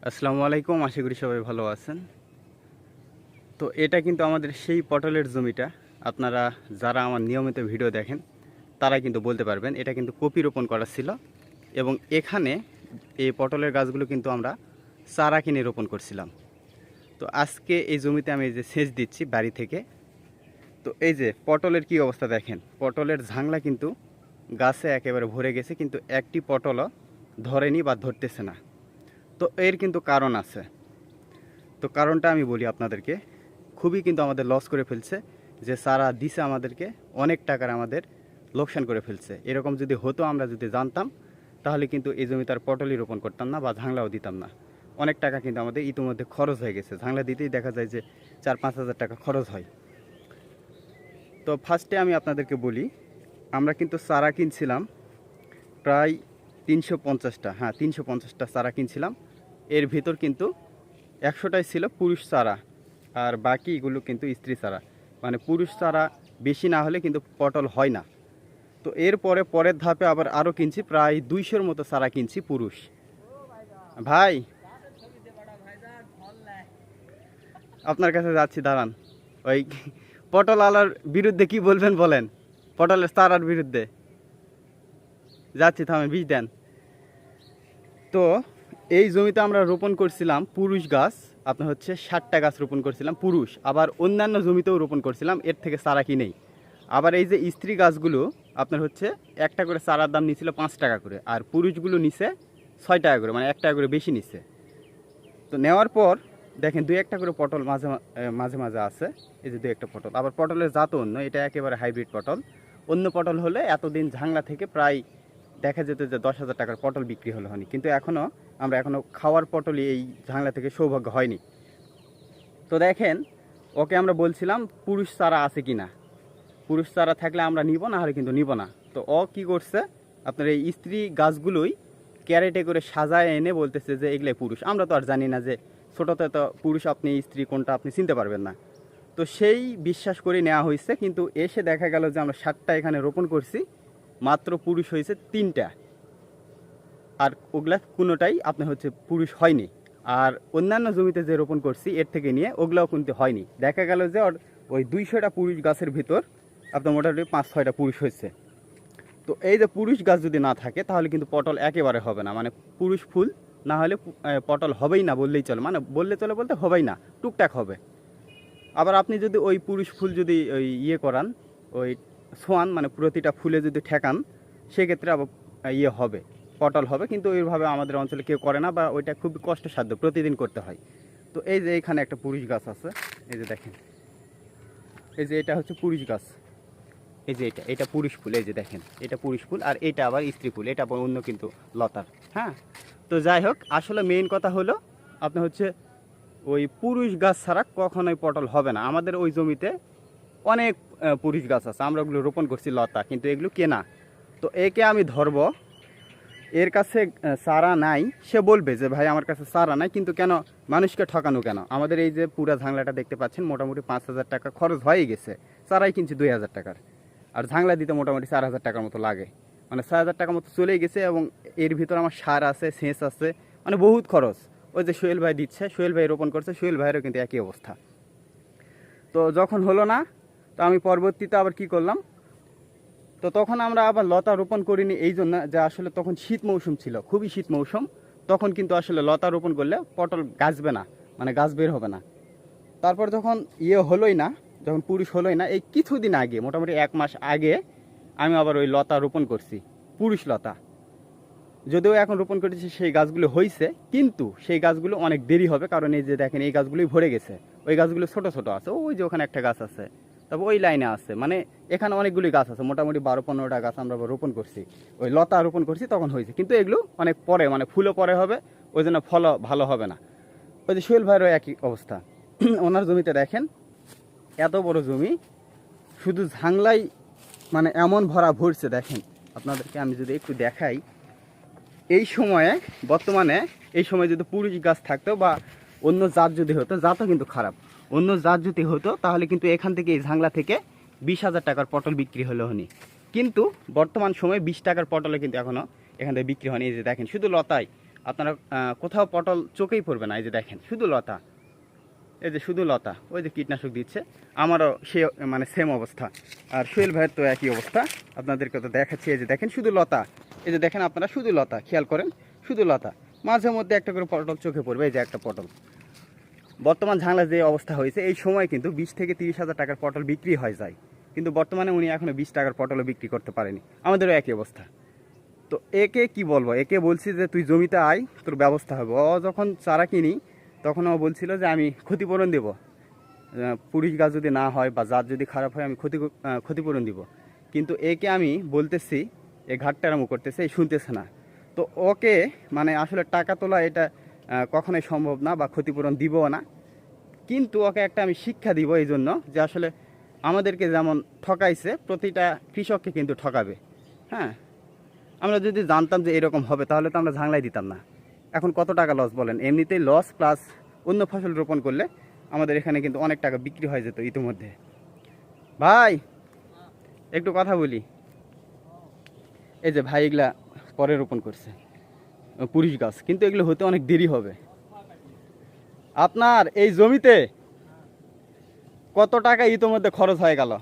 আসসালামু আলাইকুম, আশা করি সবাই ভালো আছেন। তো এটা কিন্তু আমাদের সেই পটলের জমিটা। আপনারা যারা আমার নিয়মিত ভিডিও দেখেন তারা কিন্তু বলতে পারবেন এটা কিন্তু কপি রোপণ করা ছিল। এবং এখানে এই পটলের গাছগুলো কিন্তু আমরা চারা কিনে রোপণ করছিলাম। তো আজকে এই জমিতে আমি এই যে সেচ দিচ্ছি বাড়ি থেকে। তো এই যে পটলের কি অবস্থা দেখেন, পটলের ঝাংলা কিন্তু গাছে একেবারে ভরে গেছে, কিন্তু একটি পটলও ধরেনি বা ধরতেছে না। তো এর কিন্তু কারণ আছে। তো কারণটা আমি বলি আপনাদেরকে, খুবই কিন্তু আমাদের লস করে ফেলছে। যে সারা দিছে আমাদেরকে অনেক টাকার আমাদের লোকসান করে ফেলছে। এরকম যদি হতো, আমরা যদি জানতাম, তাহলে কিন্তু এই জমিতে আর পটলই রোপণ করতাম না বা ঝাংলাও দিতাম না। অনেক টাকা কিন্তু আমাদের ইতিমধ্যে খরচ হয়ে গেছে। ঝাংলা দিতেই দেখা যায় যে 4-5 হাজার টাকা খরচ হয়। তো ফার্স্টে আমি আপনাদেরকে বলি, আমরা কিন্তু চারা কিনছিলাম প্রায় 350টা, হ্যাঁ 350টা চারা কিনছিলাম। এর ভিতর কিন্তু 100টাই ছিল পুরুষ চারা, আর বাকিগুলো কিন্তু স্ত্রী চারা। মানে পুরুষ চারা বেশি না হলে কিন্তু পটল হয় না। তো এরপরে পরের ধাপে আবার আরও কিনছি, প্রায় 200-র মতো চারা কিনছি পুরুষ। ভাই আপনার কাছে যাচ্ছি, দাঁড়ান। ওই পটল আলার বিরুদ্ধে কি বলবেন বলেন, পটলের চারার বিরুদ্ধে যাচ্ছি, থামেন, বীজ দেন। তো এই জমিতে আমরা রোপণ করছিলাম পুরুষ গাছ, আপনার হচ্ছে 60টা গাছ রোপণ করছিলাম পুরুষ। আবার অন্যান্য জমিতেও রোপণ করছিলাম এর থেকে চারা কিনেই। আবার এই যে স্ত্রী গাছগুলো আপনার হচ্ছে একটা করে চারার দাম নিছিল 5 টাকা করে, আর পুরুষগুলো নিছে 6 টাকা করে, মানে 1 টাকা করে বেশি নিচ্ছে। তো নেওয়ার পর দেখেন 2-1টা করে পটল মাঝে মাঝে মাঝে আছে। এই যে 2-1টা পটল, আবার পটলের জাত অন্য, এটা একেবারে হাইব্রিড পটল। অন্য পটল হলে এতদিন ঝাংলা থেকে প্রায় দেখা যেত যে 10,000 টাকার পটল বিক্রি হলো হয়নি, কিন্তু আমরা এখনও খাওয়ার পটলই এই ঝাংলা থেকে সৌভাগ্য হয়নি। তো দেখেন, ওকে আমরা বলছিলাম পুরুষ চারা আছে কি না, পুরুষ চারা থাকলে আমরা নিব, না হলে কিন্তু নিব না। তো ও কি করছে, আপনার এই স্ত্রী গাছগুলোই ক্যারেটে করে সাজায় এনে বলতেছে যে এগুলাই পুরুষ। আমরা তো আর জানি না যে ছোটোতে তো পুরুষ আপনি স্ত্রী কোনটা আপনি চিনতে পারবেন না। তো সেই বিশ্বাস করে নেওয়া হয়েছে, কিন্তু এসে দেখা গেল যে আমরা 60টা এখানে রোপণ করছি, মাত্র পুরুষ হয়েছে 3টা। আর ওগুলা কোনোটাই আপনার হচ্ছে পুরুষ হয়নি। আর অন্যান্য জমিতে যে রোপণ করছি এর থেকে নিয়ে ওগুলাও কিন্তু হয়নি। দেখা গেল যে ওই 200টা পুরুষ গাছের ভিতর আপনার মোটামুটি 5-6টা পুরুষ হয়েছে। তো এই যে পুরুষ গাছ যদি না থাকে তাহলে কিন্তু পটল একেবারে হবে না, মানে পুরুষ ফুল না হলে পটল হবেই না বললেই চলে, মানে বললে চলে বলতে হবেই না, টুকটাক হবে। আবার আপনি যদি ওই পুরুষ ফুল যদি ওই করান, ওই ছোয়ান, মানে প্রতিটা ফুলে যদি ঠেকান, সেক্ষেত্রে আবার হবে, পটল হবে। কিন্তু ওইভাবে আমাদের অঞ্চলে কেউ করে না, বা ওইটা খুবই কষ্টসাধ্য, প্রতিদিন করতে হয়। তো এই যে এখানে একটা পুরুষ গাছ আছে, এই যে দেখেন, এই যে এটা হচ্ছে পুরুষ গাছ। এই যে এটা পুরুষ ফুল, এই যে দেখেন এটা পুরুষ ফুল, আর এটা আবার স্ত্রী ফুল, এটা আবার অন্য কিন্তু লতার। হ্যাঁ, তো যাই হোক, আসলে মেইন কথা হলো আপনার হচ্ছে ওই পুরুষ গাছ ছাড়া কখনোই পটল হবে না। আমাদের ওই জমিতে অনেক পুরুষ গাছ আছে, আমরা ওগুলো রোপণ করছি লতা, কিন্তু এগুলো কেনা। তো একে আমি ধরবো, এর কাছে চারা নাই, সে বলবে যে ভাই আমার কাছে চারা নাই, কিন্তু কেন মানুষকে ঠকানো কেন? আমাদের এই যে পুরা ঝাংলাটা দেখতে পাচ্ছেন, মোটামুটি 5,000 টাকা খরচ হয়ে গেছে। চারাই কিনছি 2,000 টাকার, আর ঝাংলা দিতে মোটামুটি 4,000 টাকার মতো লাগে, মানে 6,000 টাকার মতো চলেই গেছে। এবং এর ভিতর আমার সার আছে, সেচ আছে, মানে বহুত খরচ। ওই যে সোহেল ভাই দিচ্ছে, সোহেল ভাই রোপণ করছে, সোহেল ভাইয়েরও কিন্তু একই অবস্থা। তো যখন হলো না, তো আমি পরবর্তীতে আবার কি করলাম, তো তখন আমরা আবার লতা রোপণ করিনি এই জন্য যে আসলে তখন শীত মৌসুম ছিল, খুবই শীত মৌসুম। তখন কিন্তু আসলে লতা রোপণ করলে পটল গাছবে না, মানে গাছ বের হবে না। তারপর যখন হলোই না, যখন পুরুষ হলোই না, এই কিছুদিন আগে, মোটামুটি 1 মাস আগে আমি আবার ওই লতা রোপণ করছি, পুরুষ লতা। যদিও এখন রোপণ করেছি সেই গাছগুলো হয়েছে, কিন্তু সেই গাছগুলো অনেক দেরি হবে, কারণ এই যে দেখেন এই গাছগুলোই ভরে গেছে। ওই গাছগুলো ছোট ছোট আছে, ওই যে ওখানে একটা গাছ আছে, তারপর ওই লাইনে আছে, মানে এখানে অনেকগুলি গাছ আছে, মোটামুটি 12-15টা গাছ আমরা রোপণ করছি, ওই লতা রোপণ করছি তখন হয়েছে। কিন্তু এগুলো অনেক পরে, মানে ফুলও পরে হবে, ওই জন্য ফলও ভালো হবে না। ওই যে সোহেল ভাইয়েরও একই অবস্থা। ওনার জমিতে দেখেন এত বড় জমি, শুধু ঝাংলাই মানে এমন ভরা ভরছে। দেখেন আপনাদেরকে আমি যদি একটু দেখাই, এই সময়ে বর্তমানে এই সময় যদি পুরুষ গাছ থাকতো বা অন্য জাত যদি হতো, জাতও কিন্তু খারাপ, অন্য জাত যদি হতো তাহলে কিন্তু এখান থেকে এই ঝাংলা থেকে 20,000 টাকার পটল বিক্রি হলো হনি। কিন্তু বর্তমান সময়ে 20 টাকার পটলে কিন্তু এখনও এখান থেকে বিক্রি হয়নি। এই যে দেখেন শুধু লতাই, আপনারা কোথাও পটল চোখেই পড়বে না। এই যে দেখেন শুধু লতা, এই যে শুধু লতা, ওই যে কীটনাশক দিচ্ছে, আমারও সে মানে সেম অবস্থা, আর সোহেল ভাইয়ের তো একই অবস্থা। আপনাদেরকে তো দেখাচ্ছি, এই যে দেখেন শুধু লতা, এই যে দেখেন আপনারা শুধু লতা, খেয়াল করেন শুধু লতা, মাঝে মধ্যে একটা করে পটল চোখে পড়বে। এই যে একটা পটল, বর্তমান ঝাংলার যে অবস্থা হয়েছে এই সময় কিন্তু 20 থেকে 30,000 টাকার পটল বিক্রি হয়ে যায়, কিন্তু বর্তমানে উনি এখনও 20 টাকার পটলও বিক্রি করতে পারেনি। আমাদেরও একই অবস্থা। তো একে কি বলবো, একে বলছি যে তুই জমিতে আয়, তোর ব্যবস্থা হবে। ও যখন চারা কিনি তখন ও বলছিল যে আমি ক্ষতিপূরণ দেবো, পুরিশ গাছ যদি না হয় বা জাত যদি খারাপ হয় আমি ক্ষতিপূরণ দিব। কিন্তু একে আমি বলতেছি, এ ঘাটটারামো করতেছে, এই শুনতেছে না। তো ওকে মানে আসলে টাকা তোলা এটা কখনোই সম্ভব না, বা ক্ষতিপূরণ দিবও না। কিন্তু ওকে একটা আমি শিক্ষা দিব এই জন্য যে আসলে আমাদেরকে যেমন ঠকাইছে প্রতিটা কৃষককে কিন্তু ঠকাবে। হ্যাঁ, আমরা যদি জানতাম যে এরকম হবে তাহলে তো আমরা ঝাংলাই দিতাম না। এখন কত টাকা লস বলেন, এমনিতেই লস প্লাস অন্য ফসল রোপণ করলে আমাদের এখানে কিন্তু অনেক টাকা বিক্রি হয়ে যেত ইতিমধ্যে। ভাই একটু কথা বলি, এই যে ভাই এগুলা পরে রোপণ করছে পুরিশ গাছ, কিন্তু এগুলো হতে অনেক দেরি হবে। আপনার এই জমিতে কত টাকা ইতিমধ্যে খরচ হয়ে গেল?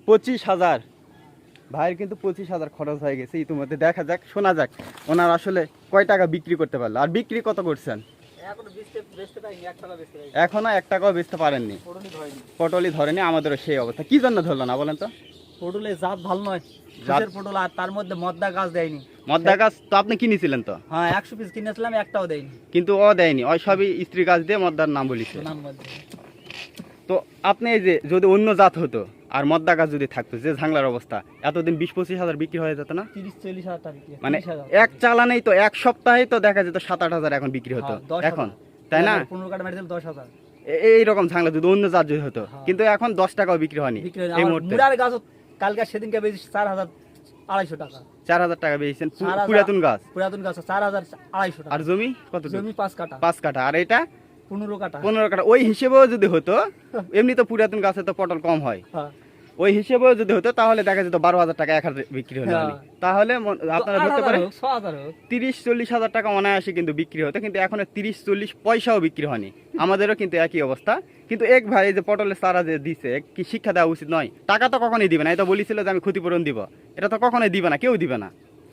25,000। ভাইয়ের কিন্তু 25,000 খরচ হয়ে গেছে ইতিমধ্যে। দেখা যাক, শোনা যাক ওনার আসলে কয় টাকা বিক্রি করতে পারলো, আর বিক্রি কত করছেন? এখনো 1 টাকাও বেচতে পারেননি। পটলই ধরেনি। আমাদেরও সেই অবস্থা। কি জন্য ধরলো না বলেন তো? পটলের জাত ভালো নয়, পটল, আর তার মধ্যে মদ্দা গাছ দেয়নি। মদ্দা গাছ তো আপনি কিনেছিলেন তো? হ্যাঁ, 100 পিস কিনেছিলাম, একটাও দেয়নি। কিন্তু ও দেয়নি, ওই সবই স্ত্রী গাছ দিয়ে মদ্দার নাম বলিছে। তো আপনি এই যে যদি অন্য জাত হতো আর মদ্দা গাছ যদি থাকতো, যে ঝাংলার অবস্থা, এতদিন 20-25 হাজার বিক্রি হয়ে যেত না? 30-40 হাজার টাকা বিক্রি, মানে এক চালানেই তো এক সপ্তাহে তো দেখা যেত 7-8 হাজার এখন বিক্রি হতো এখন, তাই না? 15 কাটা মেরে দিলে 10,000। এইরকম ঝাংলা যদি অন্য জাত যদি হতো, কিন্তু এখন 10 টাকাও বিক্রি হয়নি এই মুহূর্তে। মুরার গাছ কালকে সেদিনকে বেশি 4,250 টাকা। 4,000 টাকা বেচেছেন পুরাতন গাছ? পুরাতন গাছ 4,250 টাকা। আর জমি কত? জমি 5 কাটা। 5 কাঠা। আর এটা 15 কাটা। 15 কাঠা। ওই হিসেবেও যদি হতো, এমনি তো পুরাতন গাছে তো পটল কম হয়, ওই হিসেবেও যদি হতো তাহলে দেখা যেত 12,000 টাকা এক হাজার বিক্রি হলো। তাহলে আপনারা ধরতে পারেন 30-40 হাজার টাকা অনায়াসে কিন্তু বিক্রি হতো, কিন্তু এখন 30-40 পয়সাও বিক্রি হয়নি। আমাদেরও কিন্তু একই অবস্থা। কিন্তু এক ভাই যে পটলের চারা যে দিছে, কি শিক্ষা দেওয়া উচিত নয়? টাকা তো কখনোই দিবে না, এটা বলেছিল যে আমি ক্ষতিপূরণ দিব, এটা তো কখনোই দিবে না, কেউ দিবে না,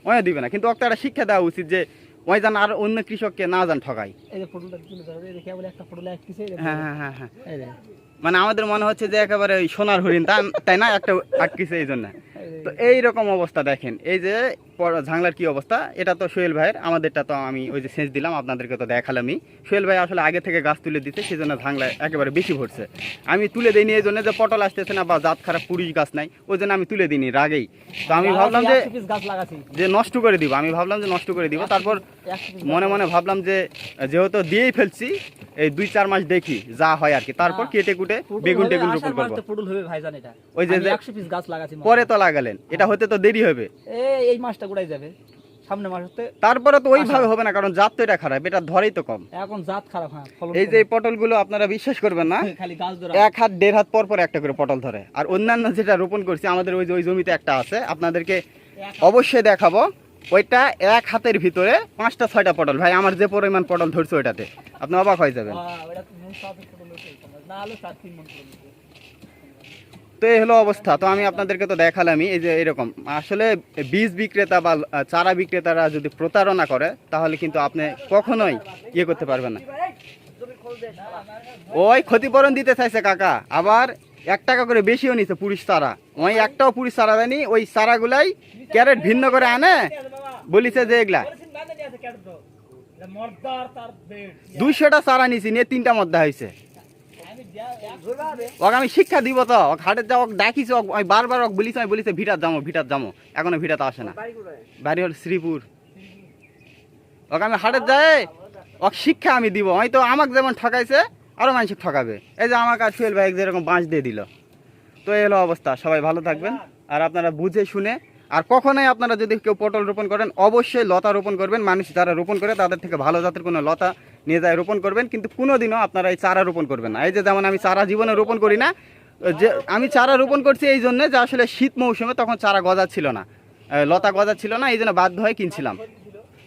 ওই দিবে না। কিন্তু ওকে একটা শিক্ষা দেওয়া উচিত যে ওই জান আর অন্য কৃষককে না জান ঠকাই। হ্যাঁ হ্যাঁ হ্যাঁ হ্যাঁ, মানে আমাদের মনে হচ্ছে যে একেবারে ওই সোনার হরিণ, তাই না? একটা আটকিছে এই জন্য। তো এইরকম অবস্থা দেখেন, এই যে ঝাংলার কি অবস্থা। এটা তো সোহেল ভাইয়ের, আমাদেরটা তো আমি ওই যে সেচ দিলাম, আপনাদেরকে তো দেখালামই। সোহেল ভাই আসলে আগে থেকে গাছ তুলে দিতে, সেই জন্য ঝাংলা একেবারে বেশি ভরছে। আমি তুলে দিইনি এই জন্য যে পটল আসতেছে না বা জাত খারাপ পুরিশ গাছ নাই, ওই জন্য আমি তুলে দিইনি রাগেই। তো আমি ভাবলাম যে নষ্ট করে দিব, আমি ভাবলাম যে নষ্ট করে দিব। তারপর মনে মনে ভাবলাম যে যেহেতু দিয়েই ফেলছি, এই 2-4 মাস দেখি যা হয় আর কি, তারপর কেটে কুটে বেগুন টেগুন রোপণ করবো। ওই যে 100 পিস গাছ লাগাচ্ছি, পরে তো লাগালেন, এটা হতে তো দেরি হবে, এই মাসটা গোড়াই যাবে, সামনে মাস হতে। তারপরে তো ওইভাবে হবে না, কারণ জাত তো এটা খারাপ, এটা ধরেই তো কম, এখন জাত খারাপ। হ্যাঁ, এই যে পটলগুলো আপনারা বিশ্বাস করবেন না, খালি গাছ ধরে 1 হাত 1.5 হাত পর পর একটা করে পটল ধরে। আর অন্যান্য যেটা রোপণ করছি আমাদের ওই জমিতে একটা আছে, আপনাদেরকে অবশ্যই দেখাবো। ওইটা 1 হাতের ভিতরে 5টা-6টা পটল। ভাই আমার যে পরিমাণ পটল ধরছে ওইটাতে আপনি অবাক হয়ে যাবেন। তো এই হলো অবস্থা। তো আমি আপনাদেরকে তো দেখালামই, এই যে এরকম আসলে বীজ বিক্রেতা বা চারা বিক্রেতারা যদি প্রতারণা করে তাহলে কিন্তু আপনি কখনোই ইয়ে করতে পারবেন না। ওই ক্ষতিপূরণ দিতে চাইছে কাকা, আবার 1 টাকা করে বেশিও নিছে পুরিশ চারা। ওই একটাও পুরিশ চারা দেয়নি, ওই চারাগুলাই ক্যারেট ভিন্ন করে আনে, বলিছে যে এগুলা 200টা চারা নিছি, নিয়ে 3টা মধ্যে হয়েছে। ওকে আমি শিক্ষা দিব তো, হাটে যাও ডাকিস, বারবার বলিস, আমি বলিছে ভিটার যাবো, এখনো ভিটাতে আসে না। বাড়ি হল শ্রীপুর। ওকে আমি হাটে যাই, ওকে শিক্ষা আমি দিব। হয়তো আমাকে যেমন ঠকাইছে আরো মানুষ ঠকাবে। এই যে আমাকে আর সোহেল ভাই যেরকম বাঁশ দিয়ে দিল। তো এই হলো অবস্থা। সবাই ভালো থাকবেন, আর আপনারা বুঝে শুনে, আর কখনোই আপনারা যদি কেউ পটল রোপণ করেন অবশ্যই লতা রোপণ করবেন। মানুষ যারা রোপণ করে তাদের থেকে ভালো জাতের কোনো লতা নিয়ে যায় রোপণ করবেন, কিন্তু কোনোদিনও আপনারা এই চারা রোপণ করবেন না। এই যে যেমন আমি চারা জীবনে রোপণ করি না, যে আমি চারা রোপণ করছি এই জন্য যে আসলে শীত মৌসুমে তখন চারা গজা ছিল না, লতা গজা ছিল না, এই জন্য বাধ্য হয়ে কিনছিলাম।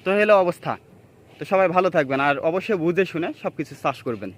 তো হলো অবস্থা। তো সবাই ভালো থাকবেন আর অবশ্যই বুঝে শুনে সব কিছু চাষ করবেন।